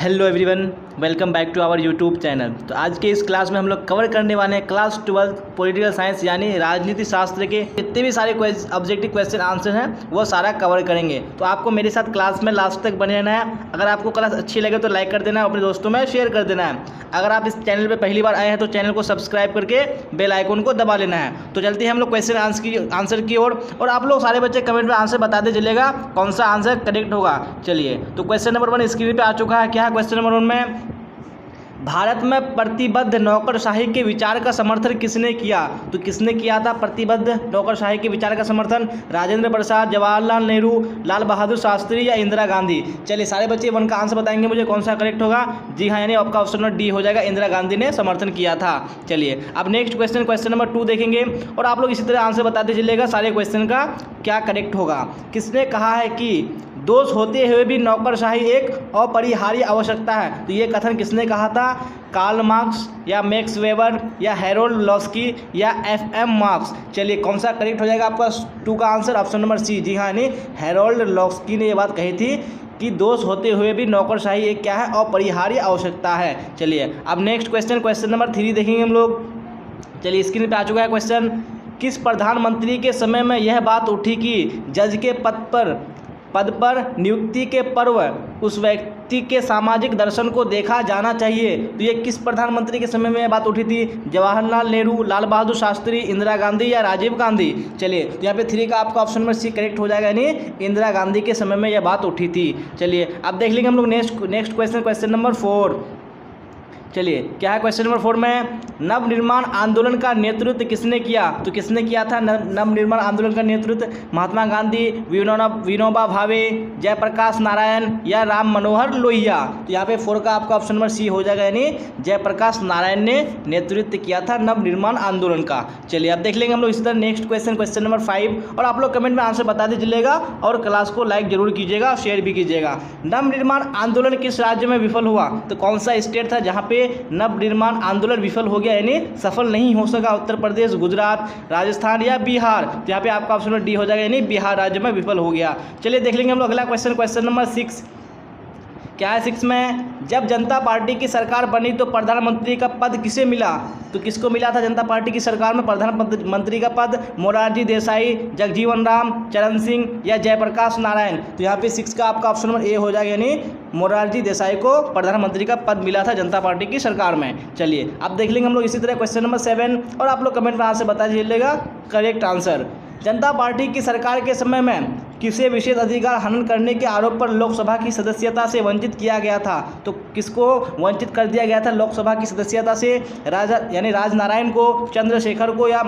Hello everyone, welcome back to our YouTube channel. तो आज के इस क्लास में हम लोग कवर करने वाले हैं क्लास 12 पॉलिटिकल साइंस यानी राजनीति शास्त्र के जितने भी सारे ऑब्जेक्टिव क्वेश्चन आंसर हैं वो सारा कवर करेंगे। तो आपको मेरे साथ क्लास में लास्ट तक बने रहना है। अगर आपको क्लास अच्छी लगे तो लाइक कर देना है, अपने दोस्तों में शेयर कर देना है। अगर आप इस चैनल पर पहली बार आए हैं तो चैनल को सब्सक्राइब करके बेल आइकन को दबा लेना है। तो चलते हैं हम लोग क्वेश्चन आंसर की ओर। और आप लोग सारे बच्चे कमेंट में आंसर बताते चलेगा कौन सा आंसर करेक्ट होगा। चलिए, तो क्वेश्चन नंबर 1 स्क्रीन पे आ चुका है। क्या है क्वेश्चन नंबर 1 में? भारत में प्रतिबद्ध नौकरशाही के विचार का समर्थन किसने किया? तो किसने किया था प्रतिबद्ध नौकरशाही के विचार का समर्थन? राजेंद्र प्रसाद, जवाहरलाल नेहरू, लाल बहादुर शास्त्री या इंदिरा गांधी? चलिए, सारे बच्चे 1 का आंसर बताएंगे मुझे कौन सा करेक्ट होगा। जी हाँ, यानी आपका ऑप्शन नंबर डी हो जाएगा, इंदिरा गांधी ने समर्थन किया था। चलिए, अब नेक्स्ट क्वेश्चन नंबर 2 देखेंगे और आप लोग इसी तरह आंसर बताते चलिएगा सारे क्वेश्चन का क्या करेक्ट होगा। किसने कहा है कि दोष होते हुए भी नौकरशाही एक अपरिहार्य आवश्यकता है? तो ये कथन किसने कहा था? कार्ल मार्क्स या मैक्स वेबर या हैरोल्ड लॉस्की या FM मार्क्स? चलिए, कौन सा करेक्ट हो जाएगा आपका 2 का आंसर? Option number C. जी हाँ, यानी हैरोल्ड लॉस्की ने ये बात कही थी कि दोष होते हुए भी नौकरशाही एक क्या है? अपरिहार्य आवश्यकता है। चलिए, अब नेक्स्ट क्वेश्चन नंबर 3 देखेंगे हम लोग। चलिए, स्क्रीन पे आ चुका है क्वेश्चन। किस प्रधानमंत्री के समय में यह बात उठी कि जज के पद पर नियुक्ति के पर्व उस व्यक्ति के सामाजिक दर्शन को देखा जाना चाहिए? तो ये किस प्रधानमंत्री के समय में यह बात उठी थी? जवाहरलाल नेहरू, लाल बहादुर शास्त्री, इंदिरा गांधी या राजीव गांधी? चलिए, तो यहाँ पे 3 का आपका ऑप्शन नंबर सी करेक्ट हो जाएगा, यानी इंदिरा गांधी के समय में यह बात उठी थी। चलिए, अब देख लेंगे हम लोग नेक्स्ट क्वेश्चन नंबर 4। चलिए, क्या है क्वेश्चन नंबर 4 में? नवनिर्माण आंदोलन का नेतृत्व किसने किया? तो किसने किया था नवनिर्माण आंदोलन का नेतृत्व? महात्मा गांधी, विनोबा भावे, जयप्रकाश नारायण या राम मनोहर लोहिया? तो यहाँ पे 4 का आपका ऑप्शन नंबर सी हो जाएगा, यानी जयप्रकाश नारायण ने नेतृत्व किया था नवनिर्माण आंदोलन का। चलिए, अब देख लेंगे हम लोग इसी तरह नेक्स्ट क्वेश्चन नंबर 5 और आप लोग कमेंट में आंसर बताते चलिएगा और क्लास को लाइक जरूर कीजिएगा और शेयर भी कीजिएगा। नवनिर्माण आंदोलन किस राज्य में विफल हुआ? तो कौन सा स्टेट था जहाँ पे नवनिर्माण आंदोलन विफल हो गया, यानी सफल नहीं हो सका? उत्तर प्रदेश, गुजरात, राजस्थान या बिहार? तो यहाँ पे आपका ऑप्शन नंबर डी हो जाएगा, यानी बिहार राज्य में विफल हो गया। चलिए, देख लेंगे हम लोग अगला क्वेश्चन नंबर 6। क्या है 6 में? जब जनता पार्टी की सरकार बनी तो प्रधानमंत्री का पद किसे मिला? तो किसको मिला था जनता पार्टी की सरकार में प्रधानमंत्री का पद? मोरारजी देसाई, जगजीवन राम, चरण सिंह या जयप्रकाश नारायण? तो यहाँ पे 6 का आपका ऑप्शन नंबर ए हो जाएगा, यानी मोरारजी देसाई को प्रधानमंत्री का पद मिला था जनता पार्टी की सरकार में। चलिए, अब देख लेंगे हम लोग इसी तरह क्वेश्चन नंबर 7 और आप लोग कमेंट में आंसर बता दीजिएगा करेक्ट आंसर। जनता पार्टी की सरकार के समय में किसे विशेष अधिकार हनन करने के आरोप पर लोकसभा की सदस्यता से वंचित किया गया था? तो किसको वंचित कर दिया गया था लोकसभा की सदस्यता से? यानी राजनारायण को, चंद्रशेखर को या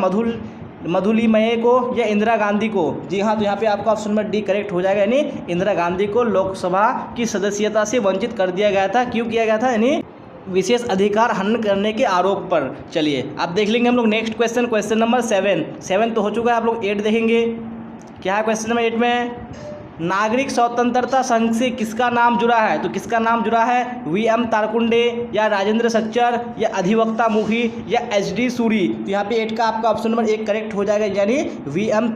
मधुलिमय को या इंदिरा गांधी को? जी हाँ, तो यहाँ पे आपका ऑप्शन नंबर डी करेक्ट हो जाएगा, यानी इंदिरा गांधी को लोकसभा की सदस्यता से वंचित कर दिया गया था। क्यों किया गया था? यानी विशेष अधिकार हनन करने के आरोप पर। चलिए, अब देख लेंगे हम लोग नेक्स्ट क्वेश्चन नंबर 7 तो हो चुका है। आप लोग 8 देखेंगे। क्या है क्वेश्चन नंबर 8 में? नागरिक स्वतंत्रता संघ से किसका नाम जुड़ा है? तो किसका नाम जुड़ा है? VM तारकुंडे या राजेंद्र सच्चर या अधिवक्ता मुखी या HD सूरी? तो यहाँ पे 8 का आपका ऑप्शन नंबर 1 करेक्ट हो जाएगा, यानी VM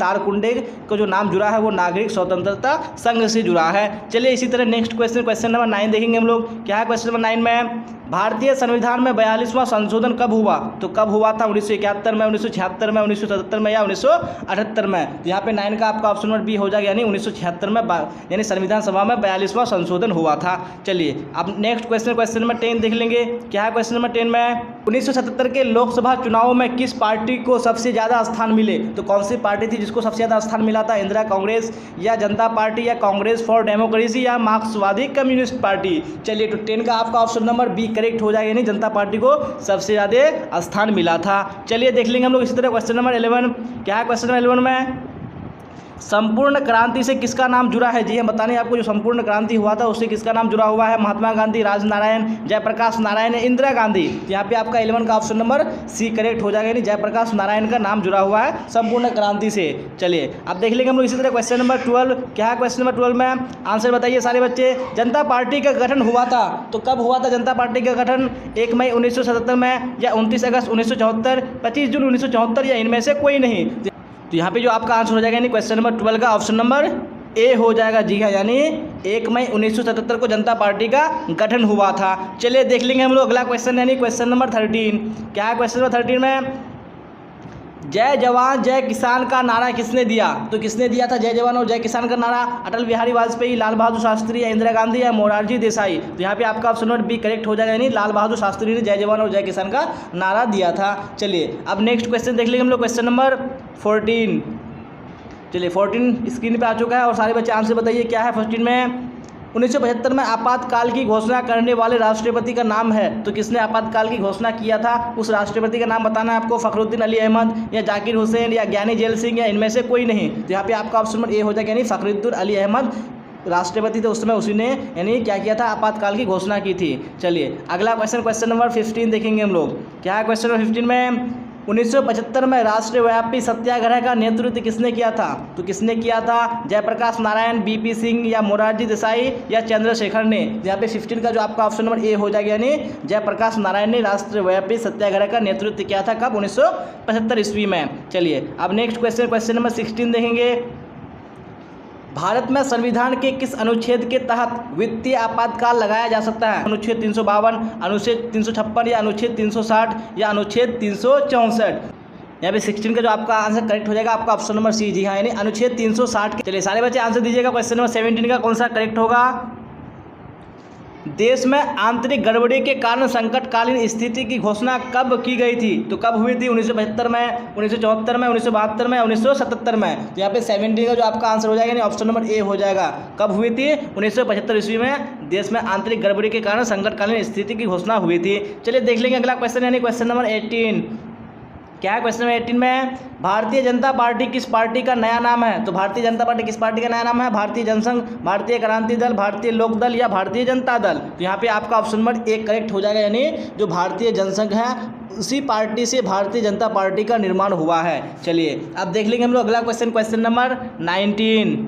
तारकुंडे को जो नाम जुड़ा है वो नागरिक स्वतंत्रता संघ से जुड़ा है। चलिए, इसी तरह नेक्स्ट क्वेश्चन नंबर 9 देखेंगे हम लोग। क्या है क्वेश्चन नंबर 9 में? भारतीय संविधान में 42वां संशोधन कब हुआ? तो कब हुआ था? 1971 में, 1976 में, 1977 में या 1978 में? तो यहाँ पे 9 का आपका ऑप्शन नंबर बी हो जाएगा, यानी 1976 में यानी संविधान सभा में 42वां संशोधन हुआ था। चलिए, अब नेक्स्ट क्वेश्चन नंबर 10 देख लेंगे। क्या है क्वेश्चन नंबर 10 में? 1977 के लोकसभा चुनाव में किस पार्टी को सबसे ज़्यादा स्थान मिले? तो कौन सी पार्टी थी जिसको सबसे ज़्यादा स्थान मिला था? इंदिरा कांग्रेस या जनता पार्टी या कांग्रेस फॉर डेमोक्रेसी या मार्क्सवादी कम्युनिस्ट पार्टी? चलिए, तो 10 का आपका ऑप्शन नंबर बी करेक्ट हो जाएगा, यानी जनता पार्टी को सबसे ज़्यादा स्थान मिला था। चलिए, देख लेंगे हम लोग इसी तरह क्वेश्चन नंबर 11। क्या है क्वेश्चन नंबर 11 में? संपूर्ण क्रांति से किसका नाम जुड़ा है? जी हम बताने आपको, जो संपूर्ण क्रांति हुआ था उससे किसका नाम जुड़ा हुआ है? महात्मा गांधी, राजनारायण, जयप्रकाश नारायण, इंदिरा गांधी? तो यहाँ पे आपका 11 का ऑप्शन नंबर सी करेक्ट हो जाएगा, यानी जयप्रकाश नारायण का नाम जुड़ा हुआ है संपूर्ण क्रांति से। चलिए, अब देख लेंगे हम लोग इसी तरह क्वेश्चन नंबर 12। क्या है क्वेश्चन नंबर 12 में? आंसर बताइए सारे बच्चे। जनता पार्टी का गठन हुआ था तो कब हुआ था जनता पार्टी का गठन? 1 मई 1977 में या 29 अगस्त 1974, 25 जून 1974 या इनमें से कोई नहीं? तो यहाँ पे जो आपका आंसर हो जाएगा यानी क्वेश्चन नंबर 12 का ऑप्शन नंबर ए हो जाएगा। जी हाँ, यानी 1 मई 1977 को जनता पार्टी का गठन हुआ था। चलिए देख लेंगे हम लोग अगला क्वेश्चन, यानी क्वेश्चन नंबर 13। क्या है क्वेश्चन नंबर 13 में? जय जवान जय किसान का नारा किसने दिया? तो किसने दिया था जय जवान और जय किसान का नारा? अटल बिहारी वाजपेयी, लाल बहादुर शास्त्री, या इंदिरा गांधी, या मोरारजी देसाई? तो यहाँ पे आपका ऑप्शन नंबर बी करेक्ट हो जाएगा, यानी लाल बहादुर शास्त्री ने जय जवान और जय किसान का नारा दिया था। चलिए अब नेक्स्ट क्वेश्चन देख लेंगे हम लोग, क्वेश्चन नंबर 14। चलिए 14 स्क्रीन पे आ चुका है और सारे बच्चे आंसर बताइए क्या है 14 में। 1975 में आपातकाल की घोषणा करने वाले राष्ट्रपति का नाम है? तो किसने आपातकाल की घोषणा किया था? उस राष्ट्रपति का नाम बताना है आपको। फखरुद्दीन अली अहमद, या जाकिर हुसैन, या ज्ञानी जेल सिंह, या इनमें से कोई नहीं। तो यहाँ पे आपका ऑप्शन नंबर ए हो जाएगा, यानी फखरुद्दीन अली अहमद राष्ट्रपति थे उस समय, उसी ने यानी क्या किया था? आपातकाल की घोषणा की थी। चलिए अगला क्वेश्चन, क्वेश्चन नंबर 15 देखेंगे हम लोग। क्या है क्वेश्चन नंबर 15 में? 1975 में राष्ट्रव्यापी सत्याग्रह का नेतृत्व किसने किया था? तो किसने किया था? जयप्रकाश नारायण, बीपी सिंह, या मोरारजी देसाई, या चंद्रशेखर ने? यहाँ पे 15 का जो आपका ऑप्शन नंबर ए हो जाएगा, यानी जयप्रकाश नारायण ने राष्ट्रव्यापी सत्याग्रह का नेतृत्व किया था। कब? 1975 ईस्वी में। चलिए अब नेक्स्ट क्वेश्चन, क्वेश्चन नंबर 16 देखेंगे। भारत में संविधान के किस अनुच्छेद के तहत वित्तीय आपातकाल लगाया जा सकता है? अनुच्छेद 352, अनुच्छेद 356, या अनुच्छेद 360, या अनुच्छेद 364? यहाँ पे 16 का जो आपका आंसर करेक्ट हो जाएगा, आपका ऑप्शन नंबर सी। जी हाँ, यानी अनुच्छेद 360। चलिए सारे बच्चे आंसर दीजिएगा। क्वेश्चन नंबर 17 का कौन सा करेक्ट होगा? देश में आंतरिक गड़बड़ी के कारण संकटकालीन स्थिति की घोषणा कब की गई थी? तो कब हुई थी? 1975 में, 1974 में, 1972 में, 1977 में? तो यहाँ पे 17 का जो आपका आंसर हो जाएगा, यानी ऑप्शन नंबर ए हो जाएगा। कब हुई थी? 1975 ईस्वी में देश में आंतरिक गड़बड़ी के कारण संकटकालीन स्थिति की घोषणा हुई थी। चलिए देख लेंगे अगला क्वेश्चन, यानी क्वेश्चन नंबर 18। क्या है क्वेश्चन नंबर 18 में? भारतीय जनता पार्टी किस पार्टी का नया नाम है? तो भारतीय जनता पार्टी किस पार्टी का नया नाम है? भारतीय जनसंघ, भारतीय क्रांति दल, भारतीय लोक दल, या भारतीय जनता दल? तो यहाँ पे आपका ऑप्शन नंबर ए करेक्ट हो जाएगा, यानी जो भारतीय जनसंघ है उसी पार्टी से भारतीय जनता पार्टी का निर्माण हुआ है। चलिए अब देख लेंगे हम लोग अगला क्वेश्चन, क्वेश्चन नंबर 19।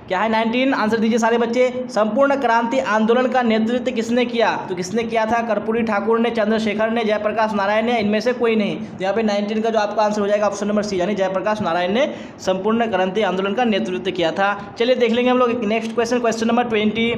क्या है 19? आंसर दीजिए सारे बच्चे। संपूर्ण क्रांति आंदोलन का नेतृत्व किसने किया? तो किसने किया था? कर्पूरी ठाकुर ने, चंद्रशेखर ने, जयप्रकाश नारायण ने, इनमें से कोई नहीं? तो यहाँ पे 19 का जो आपका आंसर हो जाएगा ऑप्शन नंबर सी, यानी जयप्रकाश नारायण ने संपूर्ण क्रांति आंदोलन का नेतृत्व किया था। चलिए देख लेंगे हम लोग नेक्स्ट क्वेश्चन, क्वेश्चन नंबर 20।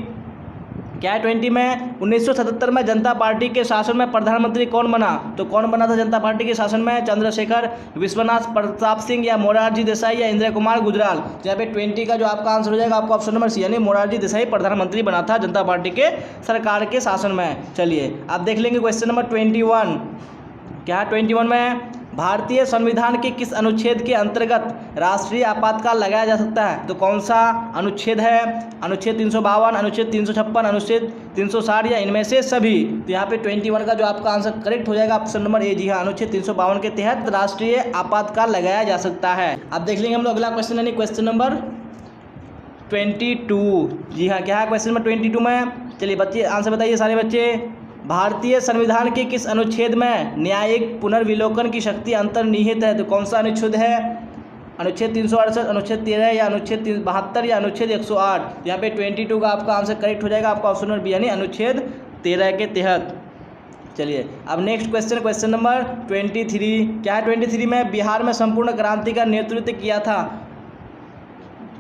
क्या है 20 में? 1977 में जनता पार्टी के शासन में प्रधानमंत्री कौन बना? तो कौन बना था जनता पार्टी के शासन में? चंद्रशेखर, विश्वनाथ प्रताप सिंह, या मोरारजी देसाई, या इंदिरा कुमार गुजराल? तो यहाँ पे 20 का जो आपका आंसर हो जाएगा, आपका ऑप्शन नंबर सी, यानी मोरारजी देसाई प्रधानमंत्री बना था जनता पार्टी के सरकार के शासन में। चलिए आप देख लेंगे क्वेश्चन नंबर 21। क्या है 21 में? भारतीय संविधान के किस अनुच्छेद के अंतर्गत राष्ट्रीय आपातकाल लगाया जा सकता है? तो कौन सा अनुच्छेद है? अनुच्छेद 352, अनुच्छेद 356, अनुच्छेद 360, या इनमें से सभी? तो यहाँ पे 21 का जो आपका आंसर करेक्ट हो जाएगा ऑप्शन नंबर ए। जी हाँ, अनुच्छेद 352 के तहत राष्ट्रीय आपातकाल लगाया जा सकता है। अब देख लेंगे हम लोग अगला क्वेश्चन, यानी क्वेश्चन नंबर 22। जी हाँ, क्या है क्वेश्चन नंबर 22 में? चलिए बच्चे आंसर बताइए सारे बच्चे। भारतीय संविधान के किस अनुच्छेद में न्यायिक पुनर्विलोकन की शक्ति अंतर्निहित है? तो कौन सा अनुच्छेद है? अनुच्छेद 368, अनुच्छेद 13, या अनुच्छेद 72, या अनुच्छेद 108? यहाँ पे 22 का आपका आंसर करेक्ट हो जाएगा, आपका ऑप्शन नंबर बी, यानी अनुच्छेद 13 के तहत। चलिए अब नेक्स्ट क्वेश्चन, क्वेश्चन नंबर 23। क्या है 23 में? बिहार में संपूर्ण क्रांति का नेतृत्व किया था?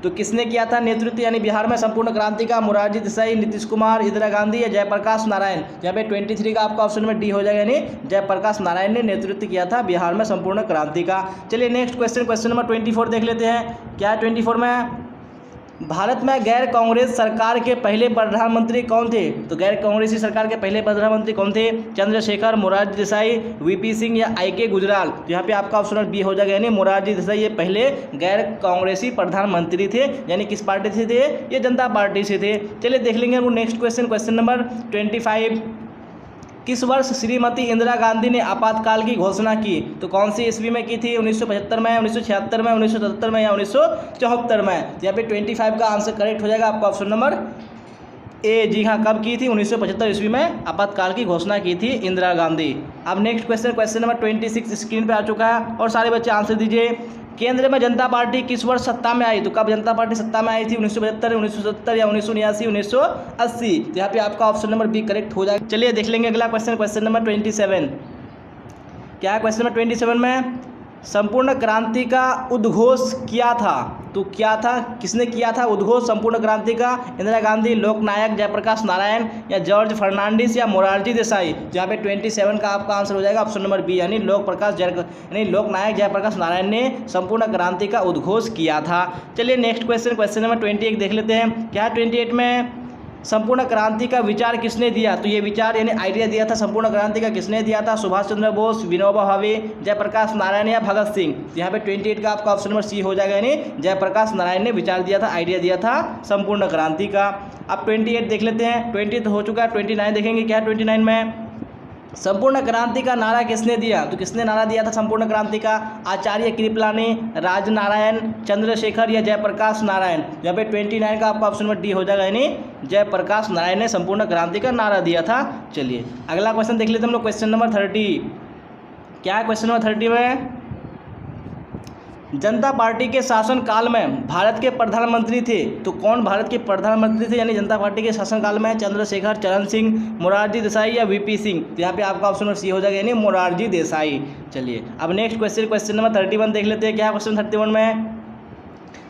तो किसने किया था नेतृत्व, यानी बिहार में संपूर्ण क्रांति का? मोरारजी देसाई, नीतीश कुमार, इंदिरा गांधी, या जयप्रकाश नारायण? यहाँ पे 23 का आपका ऑप्शन नंबर डी हो जाएगा, यानी जयप्रकाश नारायण ने नेतृत्व किया था बिहार में संपूर्ण क्रांति का। चलिए नेक्स्ट क्वेश्चन, क्वेश्चन नंबर 24 देख लेते हैं। क्या है 24 में? भारत में गैर कांग्रेस सरकार के पहले प्रधानमंत्री कौन थे? तो गैर कांग्रेसी सरकार के पहले प्रधानमंत्री कौन थे? चंद्रशेखर, मोरारजी देसाई, वीपी सिंह, या आई.के. गुजराल? तो यहाँ पे आपका ऑप्शन बी हो जाएगा, यानी मोरारजी देसाई ये पहले गैर कांग्रेसी प्रधानमंत्री थे। यानी किस पार्टी से थे? ये जनता पार्टी से थे। चलिए देख लेंगे हम नेक्स्ट क्वेश्चन, क्वेश्चन नंबर 25। किस वर्ष श्रीमती इंदिरा गांधी ने आपातकाल की घोषणा की? तो कौन सी ईस्वी में की थी? 1975 में, 1976 में, 1977 में, या 1974 में? यहाँ पे 25 का आंसर करेक्ट हो जाएगा, आपका ऑप्शन नंबर ए। जी हाँ, कब की थी? 1975 ईस्वी में आपातकाल की घोषणा की थी इंदिरा गांधी। अब next question, question number 26 screen पे आ चुका है और सारे बच्चे आंसर दीजिए। केंद्र में जनता पार्टी किस वर्ष सत्ता में आई? तो कब जनता पार्टी सत्ता में आई थी? 1975, 1970, या 1979, 1980? तो यहाँ पे आपका ऑप्शन नंबर बी करेक्ट हो जाएगा। चलिए देख लेंगे अगला क्वेश्चन, क्वेश्चन नंबर 27। क्या है क्वेश्चन नंबर 27 में? संपूर्ण क्रांति का उद्घोष किया था? तो क्या था, किसने किया था उद्घोष संपूर्ण क्रांति का? इंदिरा गांधी, लोकनायक जयप्रकाश नारायण या जॉर्ज फर्नांडिस या मोरारजी देसाई? यहाँ पे 27 का आपका आंसर हो जाएगा ऑप्शन नंबर बी, यानी लोकनायक जयप्रकाश नारायण ने संपूर्ण क्रांति का उद्घोष किया था। चलिए नेक्स्ट क्वेश्चन नंबर 28 देख लेते हैं। क्या 28 में संपूर्ण क्रांति का विचार किसने दिया? तो ये विचार यानी आइडिया दिया था संपूर्ण क्रांति का किसने दिया था? सुभाष चंद्र बोस, विनोबा भावे, जयप्रकाश नारायण या भगत सिंह? तो यहाँ पे 28 का आपका ऑप्शन नंबर सी हो जाएगा, यानी जयप्रकाश नारायण ने विचार दिया था, आइडिया दिया था संपूर्ण क्रांति का। अब 28 देख लेते हैं। 20 तो हो चुका है, 29 देखेंगे। क्या 29 में संपूर्ण क्रांति का नारा किसने दिया? तो किसने नारा दिया था संपूर्ण क्रांति का? आचार्य कृपलानी, राजनारायण, चंद्रशेखर या जयप्रकाश नारायण? यहाँ पे 29 का आपका ऑप्शन नंबर डी हो जाएगा, यानी जयप्रकाश नारायण ने संपूर्ण क्रांति का नारा दिया था। चलिए अगला क्वेश्चन देख लेते हैं हम लोग, क्वेश्चन नंबर 30। क्या है क्वेश्चन नंबर 30 में? जनता पार्टी के शासनकाल में भारत के प्रधानमंत्री थे, तो कौन भारत के प्रधानमंत्री थे यानी जनता पार्टी के शासनकाल में? चंद्रशेखर, चरण सिंह, मोरारजी देसाई या वीपी सिंह? तो यहाँ पे आपका ऑप्शन नंबर सी हो जाएगा, यानी मोरारजी देसाई। चलिए अब नेक्स्ट क्वेश्चन नंबर 31 देख लेते हैं। क्या क्वेश्चन 31 में?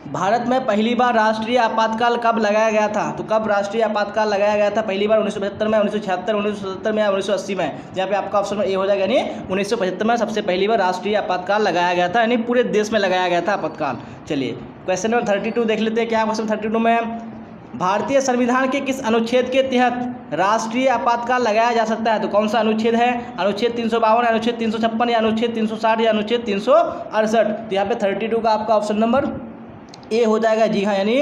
भारत में पहली बार राष्ट्रीय आपातकाल कब लगाया गया था? तो कब राष्ट्रीय आपातकाल लगाया गया था पहली बार? 1975 में, 1976, 1977 में या 1980 में? यहाँ पे आपका ऑप्शन ए हो जाएगा, यानी 1975 में सबसे पहली बार राष्ट्रीय आपातकाल लगाया गया था, यानी पूरे देश में लगाया गया था आपातकाल। चलिए क्वेश्चन नंबर 32 देख लेते हैं। क्या क्वेश्चन 32 में? भारतीय संविधान के किस अनुच्छेद के तहत राष्ट्रीय आपातकाल लगाया जा सकता है? तो कौन सा अनुच्छेद है? अनुच्छेद 352, अनुच्छेद 356 या अनुच्छेद 360 या अनुच्छेद 368? तो यहाँ पे 32 का आपका ऑप्शन नंबर ए हो जाएगा, जी हाँ, यानी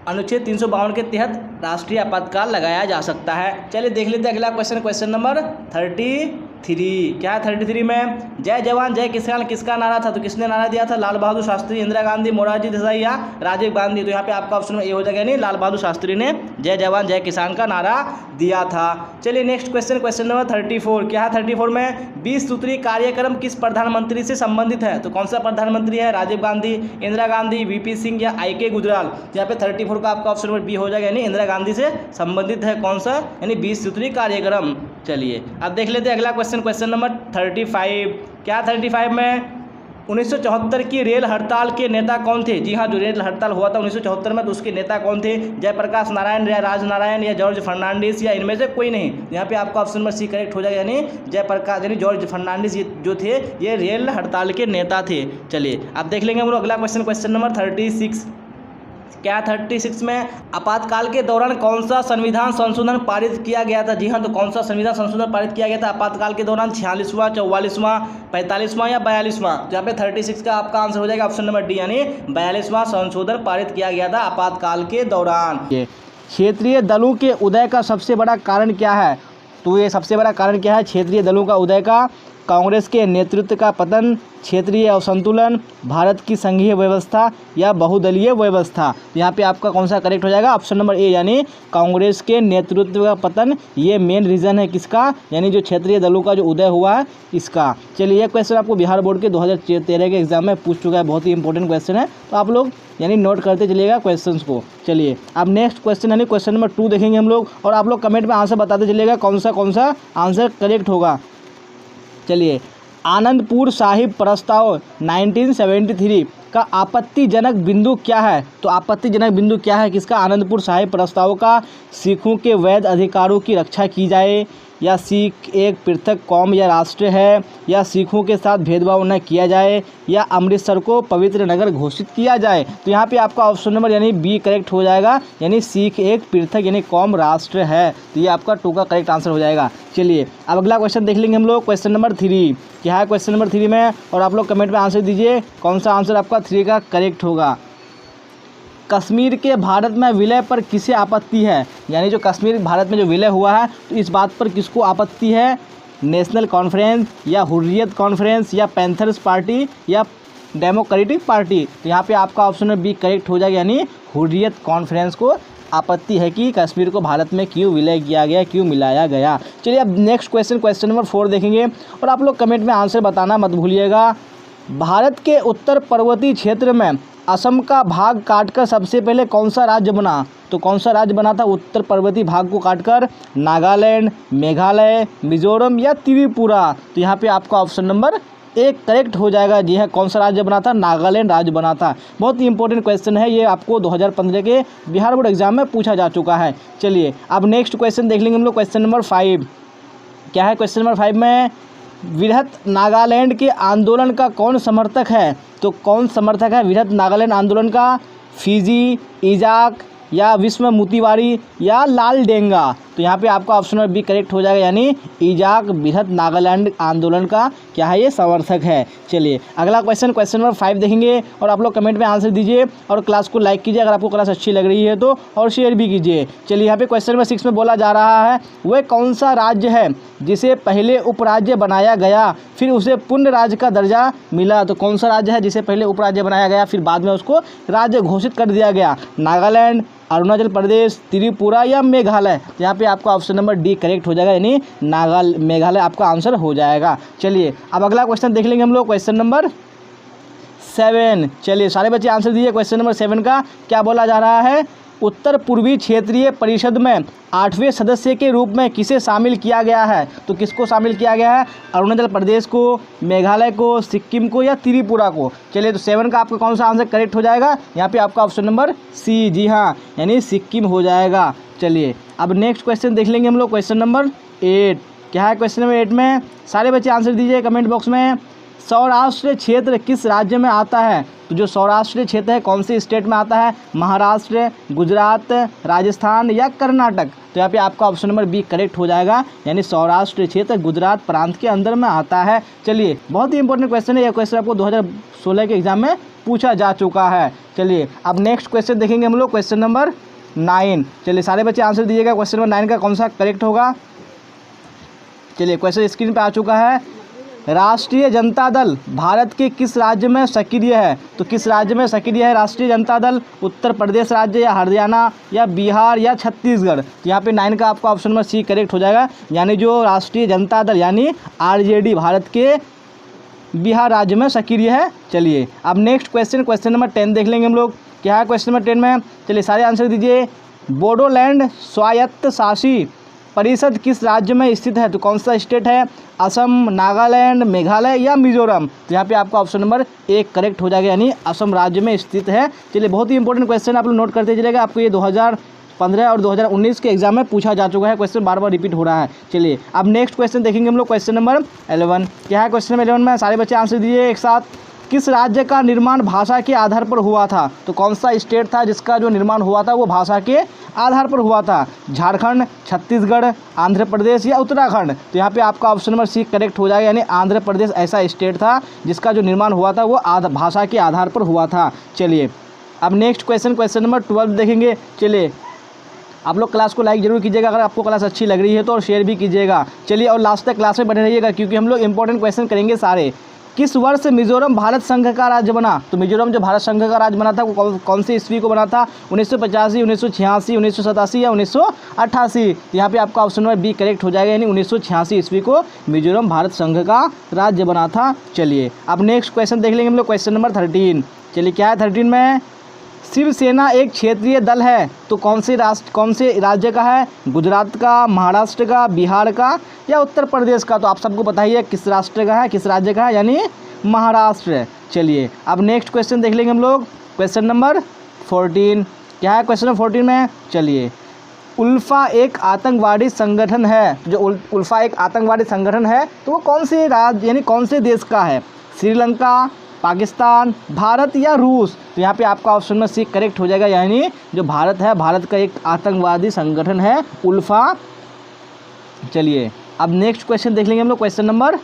अनुच्छेद 352 के तहत राष्ट्रीय आपातकाल लगाया जा सकता है। चलिए देख लेते हैं अगला क्वेश्चन नंबर 33। क्या है 33 में? जय जवान जय किसान किसका नारा था? तो किसने नारा दिया था? लाल बहादुर शास्त्री, इंदिरा गांधी, मोरारजी देसाई या राजीव गांधी? तो यहाँ पे आपका ऑप्शन ए हो जाएगा, यानी लाल बहादुर शास्त्री ने जय जवान जय किसान का नारा दिया था। चलिए नेक्स्ट क्वेश्चन नंबर 34। क्या है 34 में? 20 सूत्री कार्यक्रम किस प्रधानमंत्री से संबंधित है? तो कौन सा प्रधानमंत्री है? राजीव गांधी, इंदिरा गांधी, वीपी सिंह या आई.के. गुजराल? यहाँ पे 34 का आपका ऑप्शन नंबर बी हो जाएगा, यानी इंदिरा गांधी से संबंधित है। कौन सा? यानी 20 सूत्री कार्यक्रम। चलिए अब देख लेते हैं अगला क्वेश्चन नंबर 35। क्या 35 में? 1974 की रेल हड़ताल के नेता कौन थे? जी हाँ, जो रेल हड़ताल हुआ था 1974 में, तो उसके नेता कौन थे? जयप्रकाश नारायण या राजनारायण या जॉर्ज फर्नांडिस या इनमें से कोई नहीं? यहाँ पे आपका ऑप्शन नंबर सी करेक्ट हो जाएगा, यानी जयप्रकाश यानी जॉर्ज फर्नांडिस ये जो थे ये रेल हड़ताल के नेता थे। चलिए अब देख लेंगे हम लोग अगला क्वेश्चन नंबर 36। क्या 36 में? आपातकाल के दौरान कौन सा संविधान संशोधन पारित किया गया था? जी हाँ, तो कौन सा संविधान संशोधन पारित किया गया था आपातकाल के दौरान? 46वां, 44वां, 45वां या 42वां? यहाँ पे 36 का आपका आंसर हो जाएगा ऑप्शन नंबर डी, यानी 42वां संशोधन पारित किया गया था आपातकाल के दौरान। क्षेत्रीय दलों के उदय का सबसे बड़ा कारण क्या है? तो ये सबसे बड़ा कारण क्या है क्षेत्रीय दलों का उदय का? कांग्रेस के नेतृत्व का पतन, क्षेत्रीय असंतुलन, भारत की संघीय व्यवस्था या बहुदलीय व्यवस्था? यहाँ पे आपका कौन सा करेक्ट हो जाएगा? ऑप्शन नंबर ए, यानी कांग्रेस के नेतृत्व का पतन। ये मेन रीज़न है किसका? यानी जो क्षेत्रीय दलों का जो उदय हुआ है इसका। चलिए ये क्वेश्चन आपको बिहार बोर्ड के 2013 के एग्जाम में पूछ चुका है, बहुत ही इंपॉर्टेंट क्वेश्चन है, तो आप लोग यानी नोट करते चलिएगा क्वेश्चंस को। चलिए अब नेक्स्ट क्वेश्चन यानी क्वेश्चन नंबर 2 देखेंगे हम लोग, और आप लोग कमेंट में आंसर बताते चलिएगा कौन सा आंसर करेक्ट होगा। चलिए, आनंदपुर साहिब प्रस्ताव 1973 का आपत्तिजनक बिंदु क्या है? तो आपत्तिजनक बिंदु क्या है किसका? आनंदपुर साहिब प्रस्ताव का? सिखों के वैध अधिकारों की रक्षा की जाए, या सिख एक पृथक कौम या राष्ट्र है, या सिखों के साथ भेदभाव न किया जाए, या अमृतसर को पवित्र नगर घोषित किया जाए? तो यहाँ पे आपका ऑप्शन नंबर यानी बी करेक्ट हो जाएगा, यानी सिख एक पृथक यानी कौम राष्ट्र है। तो ये आपका 2 का करेक्ट आंसर हो जाएगा। चलिए अब अगला क्वेश्चन देख लेंगे हम लोग, क्वेश्चन नंबर 3। क्या है क्वेश्चन नंबर 3 में? और आप लोग कमेंट में आंसर दीजिए कौन सा आंसर आपका 3 का करेक्ट होगा। कश्मीर के भारत में विलय पर किसे आपत्ति है? यानी जो कश्मीर भारत में जो विलय हुआ है तो इस बात पर किसको आपत्ति है? नेशनल कॉन्फ्रेंस या हुर्रियत कॉन्फ्रेंस या पैंथर्स पार्टी या डेमोक्रेटिक पार्टी? तो यहाँ पे आपका ऑप्शन बी करेक्ट हो जाएगा, यानी हुर्रियत कॉन्फ्रेंस को आपत्ति है कि कश्मीर को भारत में क्यों विलय किया गया, क्यों मिलाया गया। चलिए अब नेक्स्ट क्वेश्चन नंबर 4 देखेंगे, और आप लोग कमेंट में आंसर बताना मत भूलिएगा। भारत के उत्तर पर्वतीय क्षेत्र में असम का भाग काटकर सबसे पहले कौन सा राज्य बना? तो कौन सा राज्य बना था उत्तर पर्वतीय भाग को काटकर? नागालैंड, मेघालय, मिजोरम या त्रिपुरा? तो यहाँ पे आपका ऑप्शन नंबर एक करेक्ट हो जाएगा। जी हाँ, कौन सा राज्य बना था? नागालैंड राज्य बना था। बहुत ही इंपॉर्टेंट क्वेश्चन है ये, आपको 2015 के बिहार बोर्ड एग्जाम में पूछा जा चुका है। चलिए अब नेक्स्ट क्वेश्चन देख लेंगे हम लोग। क्वेश्चन नंबर 5 क्या है? क्वेश्चन नंबर 5 में वृहत नागालैंड के आंदोलन का कौन समर्थक है? तो कौन समर्थक है वृहत नागालैंड आंदोलन का? फिजी, इजाक या विश्व मुतीवारी या लाल डेंगा? तो यहाँ पे आपका ऑप्शन नंबर बी करेक्ट हो जाएगा, यानी इजाक बृहत नागालैंड आंदोलन का क्या है? ये समर्थक है। चलिए अगला क्वेश्चन, क्वेश्चन नंबर 5 देखेंगे और आप लोग कमेंट में आंसर दीजिए और क्लास को लाइक कीजिए अगर आपको क्लास अच्छी लग रही है तो, और शेयर भी कीजिए। चलिए यहाँ पे क्वेश्चन नंबर 6 में बोला जा रहा है वह कौन सा राज्य है जिसे पहले उपराज्य बनाया गया फिर उसे पूर्ण राज्य का दर्जा मिला? तो कौन सा राज्य है जिसे पहले उपराज्य बनाया गया फिर बाद में उसको राज्य घोषित कर दिया गया? नागालैंड, अरुणाचल प्रदेश, त्रिपुरा या मेघालय? तो यहाँ पे आपका ऑप्शन नंबर डी करेक्ट हो जाएगा, यानी मेघालय आपका आंसर हो जाएगा। चलिए अब अगला क्वेश्चन देख लेंगे हम लोग, क्वेश्चन नंबर 7। चलिए सारे बच्चे आंसर दीजिए। क्वेश्चन नंबर 7 का क्या बोला जा रहा है? उत्तर पूर्वी क्षेत्रीय परिषद में 8वें सदस्य के रूप में किसे शामिल किया गया है? तो किसको शामिल किया गया है? अरुणाचल प्रदेश को, मेघालय को, सिक्किम को या त्रिपुरा को? चलिए तो 7 का आपका कौन सा आंसर करेक्ट हो जाएगा? यहाँ पे आपका ऑप्शन नंबर सी, जी हाँ, यानी सिक्किम हो जाएगा। चलिए अब नेक्स्ट क्वेश्चन देख लेंगे हम लोग। क्वेश्चन नंबर 8 क्या है? क्वेश्चन नंबर 8 में सारे बच्चे आंसर दीजिए कमेंट बॉक्स में। सौराष्ट्र क्षेत्र किस राज्य में आता है? तो जो सौराष्ट्र क्षेत्र है कौन सी स्टेट में आता है? महाराष्ट्र, गुजरात, राजस्थान या कर्नाटक? तो यहाँ पे आपका ऑप्शन नंबर बी करेक्ट हो जाएगा, यानी सौराष्ट्र क्षेत्र गुजरात प्रांत के अंदर में आता है। चलिए बहुत ही इंपॉर्टेंट क्वेश्चन है, यह क्वेश्चन आपको 2016 के एग्जाम में पूछा जा चुका है। चलिए अब नेक्स्ट क्वेश्चन देखेंगे हम लोग, क्वेश्चन नंबर 9। चलिए सारे बच्चे आंसर दीजिएगा क्वेश्चन नंबर 9 का कौन सा करेक्ट होगा। चलिए क्वेश्चन स्क्रीन पे आ चुका है। राष्ट्रीय जनता दल भारत के किस राज्य में सक्रिय है? तो किस राज्य में सक्रिय है राष्ट्रीय जनता दल? उत्तर प्रदेश राज्य या हरियाणा या बिहार या छत्तीसगढ़? तो यहाँ पे 9 का आपका ऑप्शन नंबर सी करेक्ट हो जाएगा, यानी जो राष्ट्रीय जनता दल यानी आरजेडी भारत के बिहार राज्य में सक्रिय है। चलिए अब नेक्स्ट क्वेश्चन, क्वेश्चन नंबर 10 देख लेंगे हम लोग। क्या है क्वेश्चन नंबर 10 में? चलिए सारे आंसर दीजिए। बोडोलैंड स्वायत्त शासी परिषद किस राज्य में स्थित है? तो कौन सा स्टेट है? असम, नागालैंड, मेघालय या मिजोरम? तो यहाँ पे आपका ऑप्शन नंबर 1 करेक्ट हो जाएगा, यानी असम राज्य में स्थित है। चलिए बहुत ही इंपॉर्टेंट क्वेश्चन आप लोग नोट करते चलिएगा, आपको ये 2015 और 2019 के एग्जाम में पूछा जा चुका है, क्वेश्चन बार बार रिपीट हो रहा है। चलिए अब नेक्स्ट क्वेश्चन देखेंगे हम लोग, क्वेश्चन नंबर 11। क्या है क्वेश्चन नंबर 11 में? सारे बच्चे आंसर दीजिए एक साथ। किस राज्य का निर्माण भाषा के आधार पर हुआ था? तो कौन सा स्टेट था जिसका जो निर्माण हुआ था वो भाषा के आधार पर हुआ था? झारखंड, छत्तीसगढ़, आंध्र प्रदेश या उत्तराखंड? तो यहाँ पे आपका ऑप्शन नंबर सी करेक्ट हो जाएगा, यानी आंध्र प्रदेश ऐसा स्टेट था जिसका जो निर्माण हुआ था वो भाषा के आधार पर हुआ था। चलिए अब नेक्स्ट क्वेश्चन, क्वेश्चन नंबर 12 देखेंगे। चलिए आप लोग क्लास को लाइक जरूर कीजिएगा अगर आपको क्लास अच्छी लग रही है तो, और शेयर भी कीजिएगा। चलिए और लास्ट तक क्लास में बने रहिएगा क्योंकि हम लोग इंपॉर्टेंट क्वेश्चन करेंगे सारे। किस वर्ष मिजोरम भारत संघ का राज्य बना? तो मिजोरम जो भारत संघ का राज्य बना था वो कौन सी ईस्वी को बना था? 1985, 1986, 1987 या 1988? यहाँ पे आपका ऑप्शन नंबर बी करेक्ट हो जाएगा, यानी 1986 ईस्वी को मिजोरम भारत संघ का राज्य बना था। चलिए अब नेक्स्ट क्वेश्चन देख लेंगे हम लोग, क्वेश्चन नंबर 13। चलिए क्या है 13 में? शिवसेना एक क्षेत्रीय दल है तो कौन से राज्य का है? गुजरात का, महाराष्ट्र का, बिहार का या उत्तर प्रदेश का? तो आप सबको पता ही है किस राष्ट्र का है, किस राज्य का है, यानी महाराष्ट्र। चलिए अब नेक्स्ट क्वेश्चन देख लेंगे हम लोग, क्वेश्चन नंबर 14। क्या है क्वेश्चन नंबर 14 में? चलिए उल्फा एक आतंकवादी संगठन है, जो उल्फा एक आतंकवादी संगठन है तो वो कौन से राज्य यानी कौन से देश का है? श्रीलंका, पाकिस्तान, भारत या रूस? तो यहाँ पे आपका ऑप्शन में सी करेक्ट हो जाएगा, यानी जो भारत है, भारत का एक आतंकवादी संगठन है उल्फा। चलिए अब नेक्स्ट क्वेश्चन देख लेंगे हम लोग, क्वेश्चन नंबर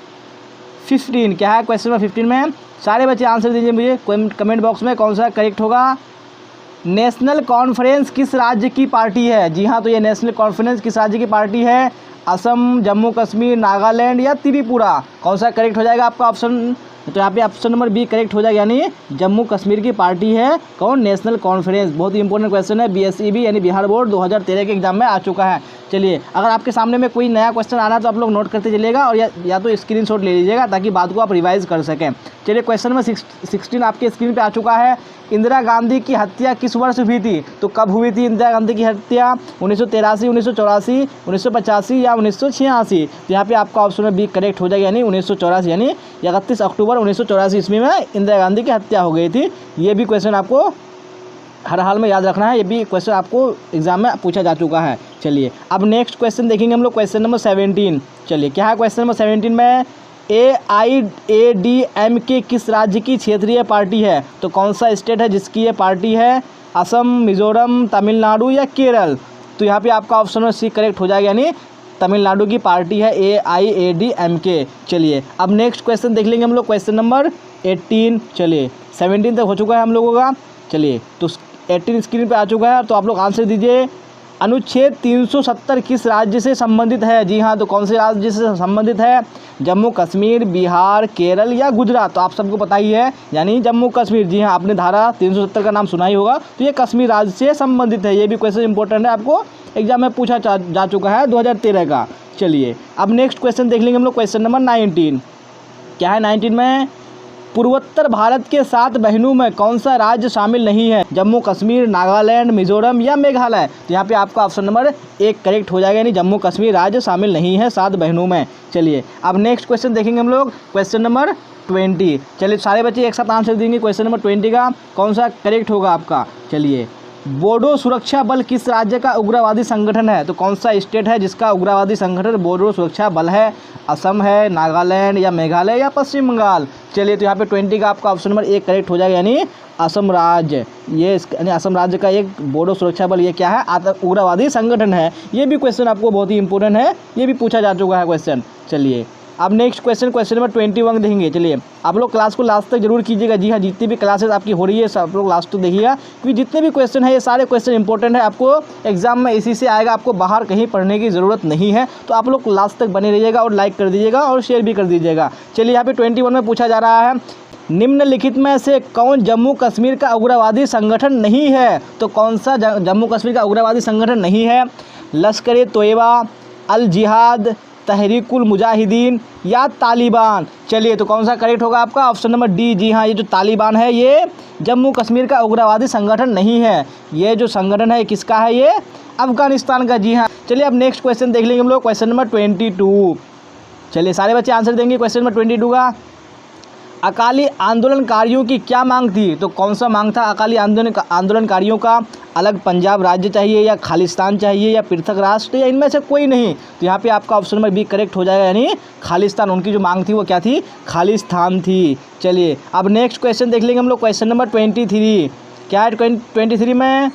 15। क्या है क्वेश्चन नंबर 15 में? सारे बच्चे आंसर दीजिए मुझे कमेंट बॉक्स में, कौन सा करेक्ट होगा। नेशनल कॉन्फ्रेंस किस राज्य की पार्टी है? जी हाँ, तो ये नेशनल कॉन्फ्रेंस किस राज्य की पार्टी है? असम, जम्मू कश्मीर, नागालैंड या त्रिपुरा? कौन सा करेक्ट हो जाएगा आपका ऑप्शन? तो यहाँ पे ऑप्शन नंबर बी करेक्ट हो जाएगा, यानी जम्मू कश्मीर की पार्टी है कौन? National conference. बहुत ही इंपॉर्टेंट क्वेश्चन है, BSEB यानी बिहार बोर्ड 2013 के एग्जाम में आ चुका है। चलिए, अगर आपके सामने में कोई नया क्वेश्चन आ रहा है तो आप लोग नोट करते चलिएगा और या तो स्क्रीनशॉट ले लीजिएगा ताकि बात को आप रिवाइज कर सकें। चलिए, क्वेश्चन नंबर 16 आपके स्क्रीन पे आ चुका है। इंदिरा गांधी की हत्या किस वर्ष हुई थी? तो कब हुई थी इंदिरा गांधी की हत्या? 1983, 1984, 1985 या 1986? तो यहाँ पे आपका ऑप्शन में बी करेक्ट हो जाएगा, यानी 1984, यानी 31 अक्टूबर 1984 ईस्वी में इंदिरा गांधी की हत्या हो गई थी। ये भी क्वेश्चन आपको हर हाल में याद रखना है, ये भी क्वेश्चन आपको एग्जाम में पूछा जा चुका है। चलिए, अब नेक्स्ट क्वेश्चन देखेंगे हम लोग, क्वेश्चन नंबर 17। चलिए, क्या है क्वेश्चन नंबर 17 में? AIADMK किस राज्य की क्षेत्रीय पार्टी है? तो कौन सा स्टेट है जिसकी ये पार्टी है? असम, मिजोरम, तमिलनाडु या केरल? तो यहाँ पे आपका ऑप्शन में सी करेक्ट हो जाएगा, यानी तमिलनाडु की पार्टी है AIADMK। चलिए, अब नेक्स्ट क्वेश्चन देख लेंगे हम लोग, क्वेश्चन नंबर 18। चलिए, 17 तक हो चुका है हम लोगों का। चलिए, तो 18 स्क्रीन पे आ चुका है, तो आप लोग आंसर दीजिए। अनुच्छेद 370 किस राज्य से संबंधित है? जी हाँ, तो कौन से राज्य से संबंधित है? जम्मू कश्मीर, बिहार, केरल या गुजरात? तो आप सबको पता ही है, यानी जम्मू कश्मीर। जी हाँ, आपने धारा 370 का नाम सुना ही होगा, तो ये कश्मीर राज्य से संबंधित है। ये भी क्वेश्चन इंपॉर्टेंट है, आपको एग्जाम में पूछा जा चुका है 2013 का। चलिए, अब नेक्स्ट क्वेश्चन देख लेंगे हम लोग, क्वेश्चन नंबर 19। क्या है 19 में? पूर्वोत्तर भारत के 7 बहनों में कौन सा राज्य शामिल नहीं है? जम्मू कश्मीर, नागालैंड, मिजोरम या मेघालय? तो यहाँ पे आपका ऑप्शन नंबर 1 करेक्ट हो जाएगा, यानी जम्मू कश्मीर राज्य शामिल नहीं है 7 बहनों में। चलिए, अब नेक्स्ट क्वेश्चन देखेंगे हम लोग, क्वेश्चन नंबर 20। चलिए, सारे बच्चे एक साथ आंसर देंगे क्वेश्चन नंबर 20 का, कौन सा करेक्ट होगा आपका। चलिए, बोडो सुरक्षा बल किस राज्य का उग्रवादी संगठन है? तो कौन सा स्टेट है जिसका उग्रवादी संगठन बोडो सुरक्षा बल है? असम है, नागालैंड या मेघालय या पश्चिम बंगाल? चलिए, तो यहाँ पे 20 का आपका ऑप्शन नंबर 1 करेक्ट हो जाएगा, यानी असम राज्य। ये यानी असम राज्य का एक बोडो सुरक्षा बल, ये क्या है? उग्रवादी संगठन है। ये भी क्वेश्चन आपको बहुत ही इंपॉर्टेंट है, ये भी पूछा जा चुका है क्वेश्चन। चलिए, अब नेक्स्ट क्वेश्चन नंबर 21 देखेंगे। चलिए, आप लोग क्लास को लास्ट तक जरूर कीजिएगा। जी हाँ, जितनी भी क्लासेस आपकी हो रही है सब लोग लास्ट तक देखिएगा, क्योंकि जितने भी क्वेश्चन है ये सारे क्वेश्चन इंपॉर्टेंट है। आपको एग्जाम में इसी से आएगा, आपको बाहर कहीं पढ़ने की ज़रूरत नहीं है। तो आप लोग लास्ट तक बने रहिएगा और लाइक कर दीजिएगा और शेयर भी कर दीजिएगा। चलिए, यहाँ पे 21 में पूछा जा रहा है, निम्नलिखित में से कौन जम्मू कश्मीर का उग्रवादी संगठन नहीं है? तो कौन सा जम्मू कश्मीर का उग्रवादी संगठन नहीं है? लश्कर-ए-तोयबा, अल जिहाद, तहरीकुल मुजाहिदीन या तालिबान? चलिए, तो कौन सा करेक्ट होगा आपका? Option number D. जी हाँ, ये जो तालिबान है ये जम्मू कश्मीर का उग्रवादी संगठन नहीं है। ये जो संगठन है किसका है? ये अफगानिस्तान का। जी हाँ। चलिए, अब नेक्स्ट क्वेश्चन देख लेंगे हम लोग, क्वेश्चन नंबर 22। चलिए, सारे बच्चे आंसर देंगे क्वेश्चन नंबर 22 का। अकाली आंदोलनकारियों की क्या मांग थी? तो कौन सा मांग था अकाली आंदोलनकारियों का? अलग पंजाब राज्य चाहिए या खालिस्तान चाहिए या पृथक राष्ट्र या इनमें से कोई नहीं? तो यहाँ पे आपका ऑप्शन नंबर बी करेक्ट हो जाएगा, यानी खालिस्तान। उनकी जो मांग थी वो क्या थी? खालिस्तान थी। चलिए, अब नेक्स्ट क्वेश्चन देख लेंगे हम लोग, क्वेश्चन नंबर 23। क्या है 23 में?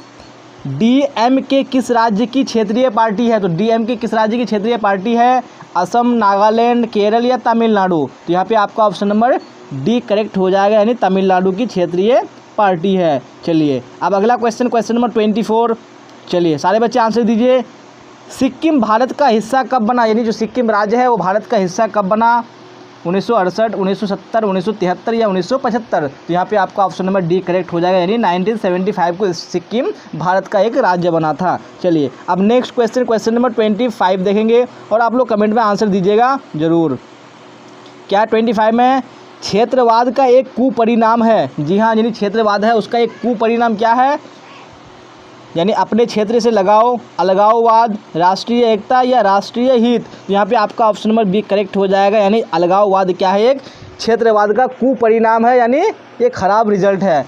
DMK किस राज्य की क्षेत्रीय पार्टी है? तो DMK किस राज्य की क्षेत्रीय पार्टी है? असम, नागालैंड, केरल या तमिलनाडु? तो यहाँ पे आपका ऑप्शन नंबर डी करेक्ट हो जाएगा, यानी तमिलनाडु की क्षेत्रीय पार्टी है। चलिए, अब अगला क्वेश्चन नंबर 24। चलिए, सारे बच्चे आंसर दीजिए। सिक्किम भारत का हिस्सा कब बना? यानी जो सिक्किम राज्य है वो भारत का हिस्सा कब बना? 1968, 1970, 1973 या 1975? तो यहाँ पे आपका ऑप्शन नंबर डी करेक्ट हो जाएगा, यानी 1975 को सिक्किम भारत का एक राज्य बना था। चलिए, अब नेक्स्ट क्वेश्चन नंबर 25 देखेंगे और आप लोग कमेंट में आंसर दीजिएगा ज़रूर। क्या 25 में? क्षेत्रवाद का एक कुपरिणाम है। जी हाँ, यानी क्षेत्रवाद है उसका एक कुपरिणाम क्या है? यानी अपने क्षेत्र से लगाव, अलगाववाद, राष्ट्रीय एकता या राष्ट्रीय हित? तो यहाँ पे आपका ऑप्शन नंबर बी करेक्ट हो जाएगा, यानी अलगाववाद क्या है? एक क्षेत्रवाद का कुपरिणाम है, यानी ये खराब रिजल्ट है।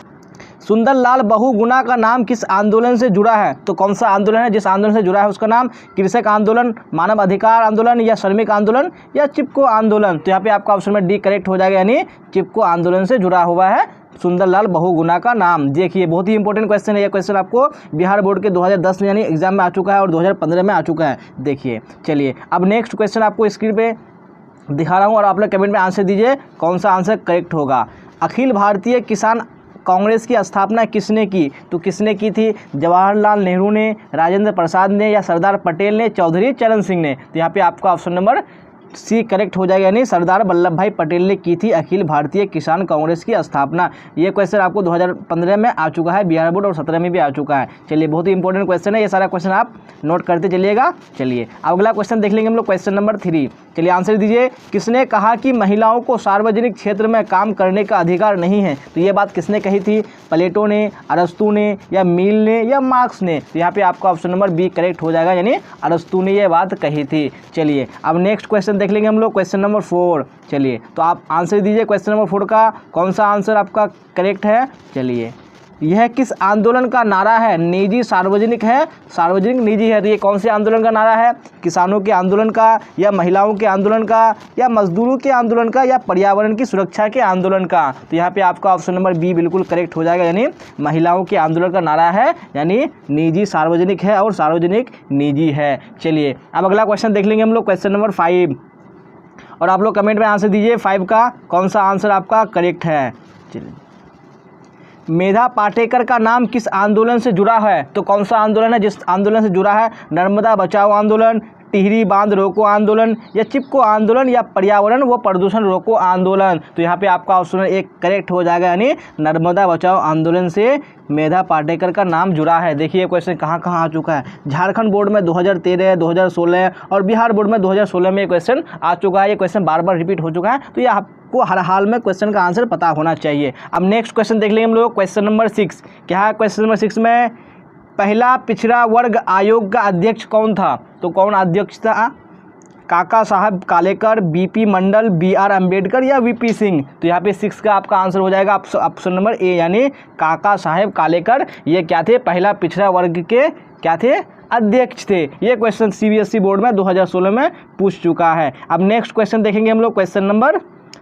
सुंदरलाल बहुगुणा का नाम किस आंदोलन से जुड़ा है? तो कौन सा आंदोलन है जिस आंदोलन से जुड़ा है उसका नाम? कृषक आंदोलन, मानव अधिकार आंदोलन या श्रमिक आंदोलन या चिपको आंदोलन? तो यहाँ पे आपका ऑप्शन में डी करेक्ट हो जाएगा, यानी चिपको आंदोलन से जुड़ा हुआ है सुंदरलाल बहुगुणा का नाम। देखिए, बहुत ही इंपॉर्टेंट क्वेश्चन है। यह क्वेश्चन आपको बिहार बोर्ड के 2010 में यानी एग्जाम में आ चुका है और 2015 में आ चुका है। देखिए, चलिए, अब नेक्स्ट क्वेश्चन आपको स्क्रीन पे दिखा रहा हूँ और आप लोग कमेंट में आंसर दीजिए कौन सा आंसर करेक्ट होगा। अखिल भारतीय किसान कांग्रेस की स्थापना किसने की? तो किसने की थी? जवाहरलाल नेहरू ने, राजेंद्र प्रसाद ने या सरदार पटेल ने, चौधरी चरण सिंह ने? तो यहाँ पे आपका ऑप्शन नंबर सी करेक्ट हो जाएगा, यानी सरदार वल्लभ भाई पटेल ने की थी अखिल भारतीय किसान कांग्रेस की स्थापना। ये क्वेश्चन आपको 2015 में आ चुका है बिहार बोर्ड और 17 में भी आ चुका है। चलिए, बहुत ही इंपॉर्टेंट क्वेश्चन है, ये सारा क्वेश्चन आप नोट करते चलिएगा। चलिए, अगला क्वेश्चन देख लेंगे हम लोग, क्वेश्चन नंबर 3। चलिए, आंसर दीजिए। किसने कहा कि महिलाओं को सार्वजनिक क्षेत्र में काम करने का अधिकार नहीं है? तो ये बात किसने कही थी? प्लेटो ने, अरस्तु ने, या मिल ने, या मार्क्स ने? तो यहाँ पे आपका ऑप्शन नंबर बी करेक्ट हो जाएगा, यानी अरस्तु ने ये बात कही थी। चलिए, अब नेक्स्ट क्वेश्चन देख लेंगे हम लोग, क्वेश्चन नंबर 4। चलिए, तो आप आंसर दीजिए क्वेश्चन नंबर 4 का कौन सा आंसर आपका करेक्ट है। चलिए, यह किस आंदोलन का नारा है? निजी सार्वजनिक है, सार्वजनिक निजी है। तो ये कौन से आंदोलन का नारा है? किसानों के आंदोलन का, या महिलाओं के आंदोलन का, या मजदूरों के आंदोलन का, या पर्यावरण की सुरक्षा के आंदोलन का? तो यहाँ पे आपका ऑप्शन नंबर बी बिल्कुल करेक्ट हो जाएगा, यानी महिलाओं के आंदोलन का नारा है, यानी निजी सार्वजनिक है और सार्वजनिक निजी है। चलिए, अब अगला क्वेश्चन देख लेंगे हम लोग, क्वेश्चन नंबर 5, और आप लोग कमेंट में आंसर दीजिए 5 का कौन सा आंसर आपका करेक्ट है। चलिए, मेधा पाटेकर का नाम किस आंदोलन से जुड़ा है? तो कौन सा आंदोलन है जिस आंदोलन से जुड़ा है? नर्मदा बचाओ आंदोलन, टिहरी बांध रोको आंदोलन, या चिपको आंदोलन, या पर्यावरण व प्रदूषण रोको आंदोलन? तो यहाँ पे आपका ऑप्शन 1 करेक्ट हो जाएगा, यानी नर्मदा बचाओ आंदोलन से मेधा पाटेकर का नाम जुड़ा है। देखिए क्वेश्चन कहाँ कहाँ आ चुका है। झारखंड बोर्ड में 2013, 2016 और बिहार बोर्ड में 2016 में ये क्वेश्चन आ चुका है। ये क्वेश्चन बार बार रिपीट हो चुका है, तो ये आपको हर हाल में क्वेश्चन का आंसर पता होना चाहिए। अब नेक्स्ट क्वेश्चन देख लेंगे हम लोग, क्वेश्चन नंबर 6। क्या है क्वेश्चन नंबर 6 में? पहला पिछड़ा वर्ग आयोग का अध्यक्ष कौन था? तो कौन अध्यक्ष था? काका साहब कालेकर, बीपी मंडल, बीआर अम्बेडकर, या वीपी सिंह? तो यहाँ पे 6 का आपका आंसर हो जाएगा ऑप्शन नंबर ए, यानी काका साहब कालेकर। ये क्या थे? पहला पिछड़ा वर्ग के क्या थे? अध्यक्ष थे। ये क्वेश्चन सीबीएसई बोर्ड में 2016 में पूछ चुका है। अब नेक्स्ट क्वेश्चन देखेंगे हम लोग, क्वेश्चन नंबर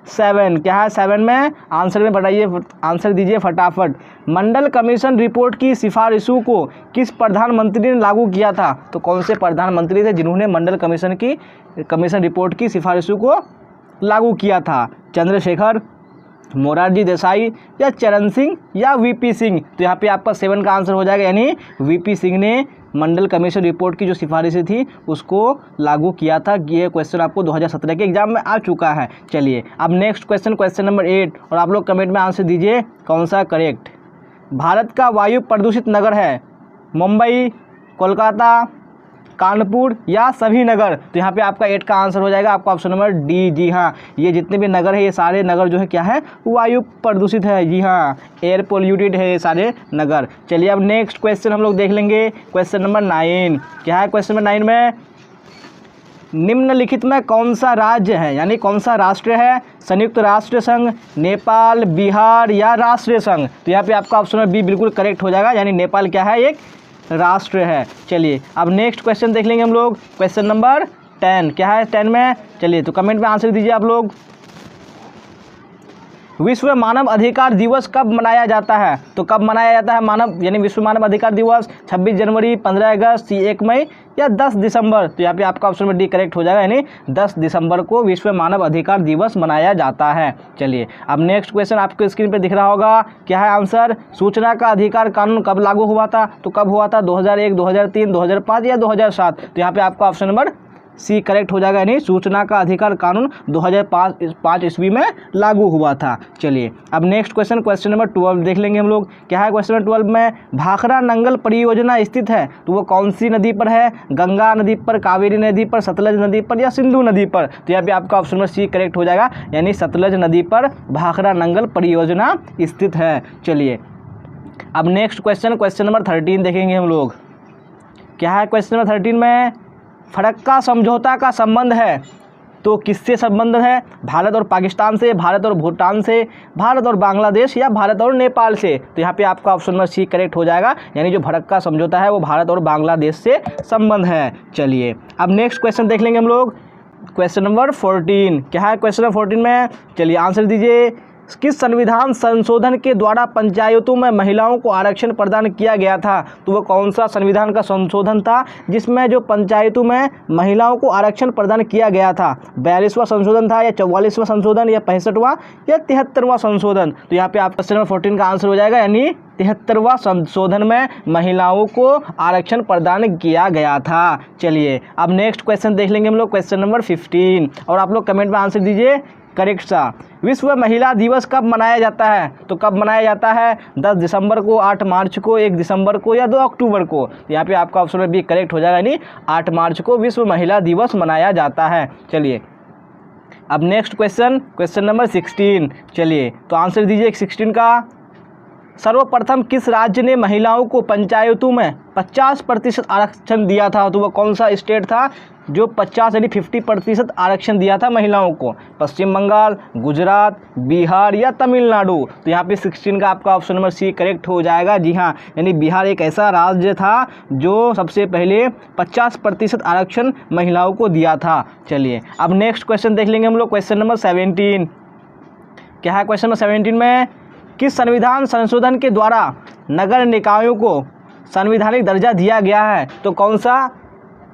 7। क्या है 7 में? आंसर में बताइए, आंसर दीजिए फटाफट। मंडल कमीशन रिपोर्ट की सिफारिशों को किस प्रधानमंत्री ने लागू किया था? तो कौन से प्रधानमंत्री थे जिन्होंने मंडल कमीशन रिपोर्ट की सिफारिशों को लागू किया था? चंद्रशेखर, मोरारजी देसाई, या चरण सिंह, या वीपी सिंह? तो यहाँ पे आपका 7 का आंसर हो जाएगा, यानी वीपी सिंह ने मंडल कमीशन रिपोर्ट की जो सिफारिशें थी उसको लागू किया था। ये क्वेश्चन आपको 2017 के एग्जाम में आ चुका है। चलिए, अब नेक्स्ट क्वेश्चन, क्वेश्चन नंबर 8, और आप लोग कमेंट में आंसर दीजिए कौन सा करेक्ट। भारत का वायु प्रदूषित नगर है? मुंबई, कोलकाता, कानपुर, या सभी नगर? तो यहाँ पे आपका 8 का आंसर हो जाएगा, आपका ऑप्शन नंबर डी। जी हाँ, ये जितने भी नगर है, ये सारे नगर जो है क्या है? वायु प्रदूषित है। जी हाँ, एयर पोल्यूटेड है ये सारे नगर। चलिए, अब नेक्स्ट क्वेश्चन हम लोग देख लेंगे, क्वेश्चन नंबर 9। क्या है क्वेश्चन नंबर 9 में? निम्नलिखित में कौन सा राज्य है, यानी कौन सा राष्ट्र है? संयुक्त राष्ट्र संघ, नेपाल, बिहार, या राष्ट्रीय संघ? तो यहाँ पे आपका ऑप्शन नंबर बी बिल्कुल करेक्ट हो जाएगा, यानी नेपाल क्या है? एक राष्ट्र है। चलिए, अब नेक्स्ट क्वेश्चन देख लेंगे हम लोग, क्वेश्चन नंबर 10। क्या है 10 में? चलिए, तो कमेंट में आंसर दीजिए आप लोग। विश्व मानव अधिकार दिवस कब मनाया जाता है? तो कब मनाया जाता है मानव यानी विश्व मानव अधिकार दिवस? 26 जनवरी, 15 अगस्त, 1 मई, या 10 दिसंबर? तो यहाँ पे आपका ऑप्शन नंबर डी करेक्ट हो जाएगा, यानी 10 दिसंबर को विश्व मानव अधिकार दिवस मनाया जाता है। चलिए, अब नेक्स्ट क्वेश्चन आपको स्क्रीन पे दिख रहा होगा। क्या है आंसर? सूचना का अधिकार कानून कब लागू हुआ था? तो कब हुआ था? 2001, 2003, 2005, या 2007? तो यहाँ पे आपका ऑप्शन नंबर सी करेक्ट हो जाएगा, यानी सूचना का अधिकार कानून 2005 ईस्वी में लागू हुआ था। चलिए, अब नेक्स्ट क्वेश्चन, क्वेश्चन नंबर 12 देख लेंगे हम लोग। क्या है क्वेश्चन नंबर 12 में? भाखड़ा नंगल परियोजना स्थित है, तो वो कौन सी नदी पर है? गंगा नदी पर, कावेरी नदी पर, सतलज नदी पर, या सिंधु नदी पर? तो यहाँ पे आपका ऑप्शन नंबर सी करेक्ट हो जाएगा, यानी सतलज नदी पर भाखड़ा नंगल परियोजना स्थित है। चलिए, अब नेक्स्ट क्वेश्चन, क्वेश्चन नंबर 13 देखेंगे हम लोग। क्या है क्वेश्चन नंबर 13 में? फरक्का समझौता का संबंध है, तो किससे संबंध है? भारत और पाकिस्तान से, भारत और भूटान से, भारत और बांग्लादेश, या भारत और नेपाल से? तो यहाँ पे आपका ऑप्शन नंबर सी करेक्ट हो जाएगा, यानी जो फरक्का समझौता है वो भारत और बांग्लादेश से संबंध है। चलिए, अब नेक्स्ट क्वेश्चन देख लेंगे हम लोग, क्वेश्चन नंबर 14। क्या है क्वेश्चन नंबर 14 में? चलिए, आंसर दीजिए। किस संविधान संशोधन के द्वारा पंचायतों में महिलाओं को आरक्षण प्रदान किया गया था? तो वह कौन सा संविधान का संशोधन था जिसमें जो पंचायतों में महिलाओं को आरक्षण प्रदान किया गया था? 42वां संशोधन था या 44वां संशोधन या 65वां या 73वां संशोधन? तो यहाँ पे आप क्वेश्चन नंबर 14 का आंसर हो जाएगा, यानी 73वां संशोधन में महिलाओं को आरक्षण प्रदान किया गया था। चलिए अब नेक्स्ट क्वेश्चन देख लेंगे हम लोग, क्वेश्चन नंबर 15, और आप लोग कमेंट में आंसर दीजिए करेक्ट सा। विश्व महिला दिवस कब मनाया जाता है? तो कब मनाया जाता है? 10 दिसंबर को, 8 मार्च को, 1 दिसंबर को या 2 अक्टूबर को? तो यहाँ पे आपका ऑप्शन में भी करेक्ट हो जाएगा, यानी 8 मार्च को विश्व महिला दिवस मनाया जाता है। चलिए अब नेक्स्ट क्वेश्चन, क्वेश्चन नंबर 16। चलिए तो आंसर दीजिए 16 का। सर्वप्रथम किस राज्य ने महिलाओं को पंचायतों में 50% आरक्षण दिया था? तो वह कौन सा स्टेट था जो 50 यानी 50% आरक्षण दिया था महिलाओं को? पश्चिम बंगाल, गुजरात, बिहार या तमिलनाडु? तो यहाँ पे 16 का आपका ऑप्शन नंबर सी करेक्ट हो जाएगा। जी हाँ, यानी बिहार एक ऐसा राज्य था जो सबसे पहले 50% आरक्षण महिलाओं को दिया था। चलिए अब नेक्स्ट क्वेश्चन देख लेंगे हम लोग, क्वेश्चन नंबर 17। क्या है क्वेश्चन नंबर 17 में? किस संविधान संशोधन के द्वारा नगर निकायों को संवैधानिक दर्जा दिया गया है? तो कौन सा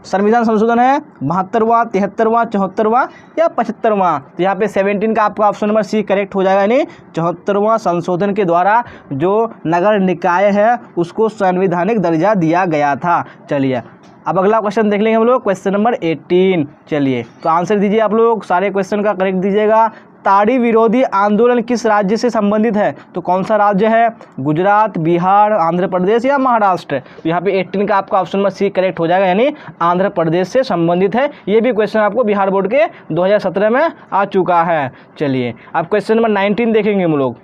संविधान संशोधन है? 72वां, 73वां, 74वां या 75वां? तो यहाँ पे 17 का आपका ऑप्शन नंबर सी करेक्ट हो जाएगा, यानी 74वां संशोधन के द्वारा जो नगर निकाय है उसको संवैधानिक दर्जा दिया गया था। चलिए अब अगला क्वेश्चन देख लेंगे हम लोग, क्वेश्चन नंबर 18। चलिए तो आंसर दीजिए आप लोग, सारे क्वेश्चन का करेक्ट दीजिएगा। ताड़ी विरोधी आंदोलन किस राज्य से संबंधित है? तो कौन सा राज्य है? गुजरात, बिहार, आंध्र प्रदेश या महाराष्ट्र? तो यहाँ पे 18 का आपका ऑप्शन नंबर सी करेक्ट हो जाएगा, यानी आंध्र प्रदेश से संबंधित है। ये भी क्वेश्चन आपको बिहार बोर्ड के 2017 में आ चुका है। चलिए अब क्वेश्चन नंबर 19 देखेंगे हम लोग।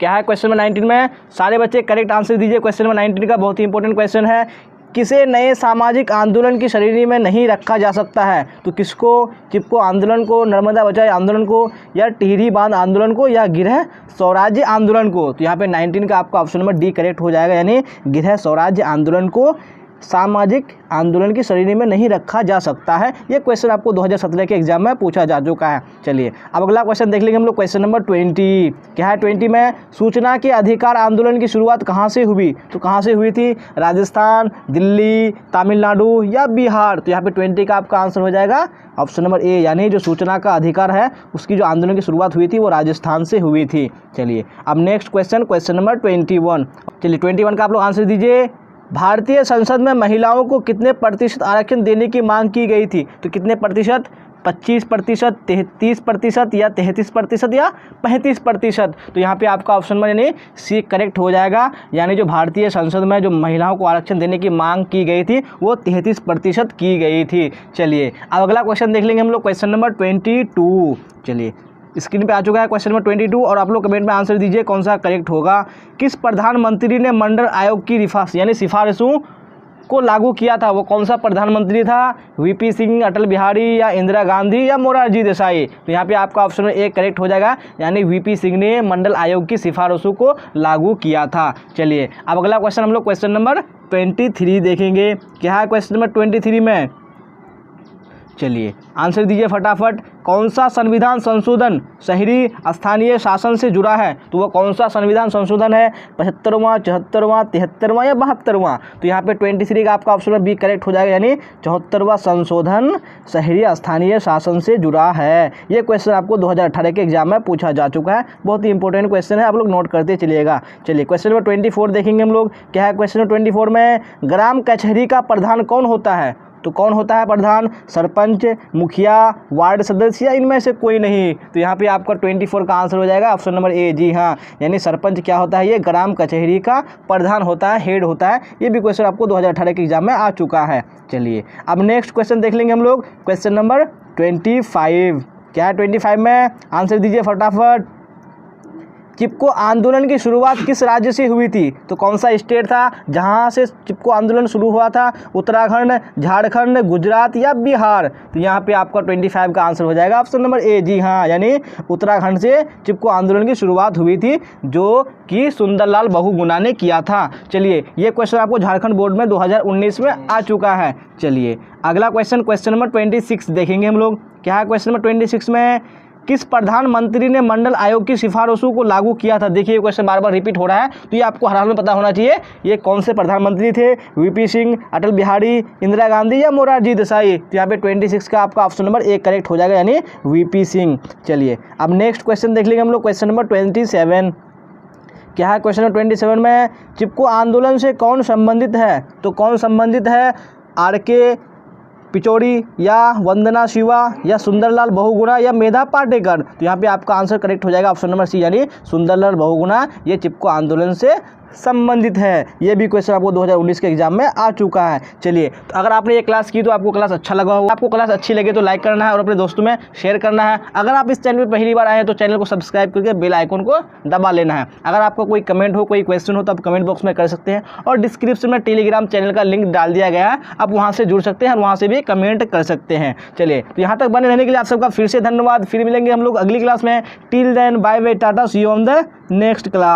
क्या है क्वेश्चन नंबर 19 में? सारे बच्चे करेक्ट आंसर दीजिए। क्वेश्चन नंबर 19 का बहुत ही इंपॉर्टेंट क्वेश्चन है। किसे नए सामाजिक आंदोलन की श्रेणी में नहीं रखा जा सकता है? तो किसको? चिपको आंदोलन को, नर्मदा बचाओ आंदोलन को, या टिहरी बांध आंदोलन को, या गृह स्वराज्य आंदोलन को? तो यहाँ पे 19 का आपका ऑप्शन नंबर डी करेक्ट हो जाएगा, यानी गृह स्वराज्य आंदोलन को सामाजिक आंदोलन की श्रेणी में नहीं रखा जा सकता है। ये क्वेश्चन आपको 2017 के एग्जाम में पूछा जा चुका है। चलिए अब अगला क्वेश्चन देख लेंगे हम लोग, क्वेश्चन नंबर 20। क्या है 20 में? सूचना के अधिकार आंदोलन की शुरुआत कहाँ से हुई? तो कहाँ से हुई थी? राजस्थान, दिल्ली, तमिलनाडु या बिहार? तो यहाँ पे 20 का आपका आंसर हो जाएगा ऑप्शन नंबर ए, यानी जो सूचना का अधिकार है उसकी जो आंदोलन की शुरुआत हुई थी वो राजस्थान से हुई थी। चलिए अब नेक्स्ट क्वेश्चन, क्वेश्चन नंबर 21। चलिए 21 का आप लोग आंसर दीजिए। भारतीय संसद में महिलाओं को कितने प्रतिशत आरक्षण देने की मांग की गई थी? तो कितने प्रतिशत? 25%, 33% या 33% या 35%? तो यहाँ पे आपका ऑप्शन में यानी सी करेक्ट हो जाएगा, यानी जो भारतीय संसद में जो महिलाओं को आरक्षण देने की मांग की गई थी वो 33% की गई थी। चलिए अब अगला क्वेश्चन देख लेंगे हम लोग, क्वेश्चन नंबर 22। चलिए स्क्रीन पे आ चुका है क्वेश्चन नंबर 22, और आप लोग कमेंट में आंसर दीजिए कौन सा करेक्ट होगा। किस प्रधानमंत्री ने मंडल आयोग की सिफारिशों को लागू किया था? वो कौन सा प्रधानमंत्री था? वीपी सिंह, अटल बिहारी या इंदिरा गांधी या मोरारजी देसाई? तो यहाँ पे आपका ऑप्शन ए करेक्ट हो जाएगा, यानी वीपी सिंह ने मंडल आयोग की सिफारिशों को लागू किया था। चलिए अब अगला क्वेश्चन हम लोग क्वेश्चन नंबर 23 देखेंगे। क्या है क्वेश्चन नंबर 23 में? चलिए आंसर दीजिए फटाफट। कौन सा संविधान संशोधन शहरी स्थानीय शासन से जुड़ा है? तो वो कौन सा संविधान संशोधन है? 75वां, 74वां, 73वां या 72वां? तो यहाँ पे 23 का आपका ऑप्शन बी करेक्ट हो जाएगा, यानी 74वां संशोधन शहरी स्थानीय शासन से जुड़ा है। ये क्वेश्चन आपको 2018 के एग्जाम में पूछा जा चुका है, बहुत ही इंपॉर्टेंट क्वेश्चन है, आप लोग नोट करते चलिएगा। चलिए क्वेश्चन नंबर 24 देखेंगे हम लोग। क्या है क्वेश्चन नंबर 24 में? ग्राम कचहरी का प्रधान कौन होता है? तो कौन होता है प्रधान? सरपंच, मुखिया, वार्ड सदस्य या इनमें से कोई नहीं? तो यहाँ पे आपका 24 का आंसर हो जाएगा ऑप्शन नंबर ए। जी हाँ, यानी सरपंच क्या होता है? ये ग्राम कचहरी का प्रधान होता है, हेड होता है। ये भी क्वेश्चन आपको 2018 के एग्जाम में आ चुका है। चलिए अब नेक्स्ट क्वेश्चन देख लेंगे हम लोग, क्वेश्चन नंबर 25। क्या है 25 में? आंसर दीजिए फटाफट। चिपको आंदोलन की शुरुआत किस राज्य से हुई थी? तो कौन सा स्टेट था जहां से चिपको आंदोलन शुरू हुआ था? उत्तराखंड, झारखंड, गुजरात या बिहार? तो यहाँ पे आपका 25 का आंसर हो जाएगा ऑप्शन नंबर ए। जी हाँ, यानी उत्तराखंड से चिपको आंदोलन की शुरुआत हुई थी, जो कि सुंदरलाल बहुगुणा ने किया था। चलिए ये क्वेश्चन आपको झारखंड बोर्ड में 2019 में आ चुका है। चलिए अगला क्वेश्चन, क्वेश्चन नंबर 26 देखेंगे हम लोग। क्या है क्वेश्चन नंबर 26 में? किस प्रधानमंत्री ने मंडल आयोग की सिफारिशों को लागू किया था? देखिए क्वेश्चन बार बार रिपीट हो रहा है, तो ये आपको हर हाल में पता होना चाहिए। ये कौन से प्रधानमंत्री थे? वीपी सिंह, अटल बिहारी, इंदिरा गांधी या मोरारजी देसाई? तो यहाँ पे 26 का आपका ऑप्शन नंबर ए करेक्ट हो जाएगा, यानी वीपी सिंह। चलिए अब नेक्स्ट क्वेश्चन देख लेंगे हम लोग, क्वेश्चन नंबर 27। क्या है क्वेश्चन नंबर 27 में? चिपको आंदोलन से कौन संबंधित है? तो कौन संबंधित है? आर.के. पिचौड़ी या वंदना शिवा या सुंदरलाल बहुगुणा या मेधा पाटेकर? तो यहाँ पे आपका आंसर करेक्ट हो जाएगा ऑप्शन नंबर सी, यानी सुंदरलाल बहुगुणा ये चिपको आंदोलन से संबंधित है। ये भी क्वेश्चन आपको 2019 के एग्जाम में आ चुका है। चलिए, तो अगर आपने ये क्लास की तो आपको क्लास अच्छा लगा होगा। आपको क्लास अच्छी लगे तो लाइक करना है और अपने दोस्तों में शेयर करना है। अगर आप इस चैनल पर पहली बार आए हैं तो चैनल को सब्सक्राइब करके बेल आइकन को दबा लेना है। अगर आपको कोई कमेंट हो, कोई क्वेश्चन हो तो आप कमेंट बॉक्स में कर सकते हैं, और डिस्क्रिप्शन में टेलीग्राम चैनल का लिंक डाल दिया गया है, आप वहाँ से जुड़ सकते हैं और वहाँ से भी कमेंट कर सकते हैं। चलिए, तो यहाँ तक बने रहने के लिए आप सबका फिर से धन्यवाद। फिर मिलेंगे हम लोग अगली क्लास में। Till then bye bye, tata, see you on the next class.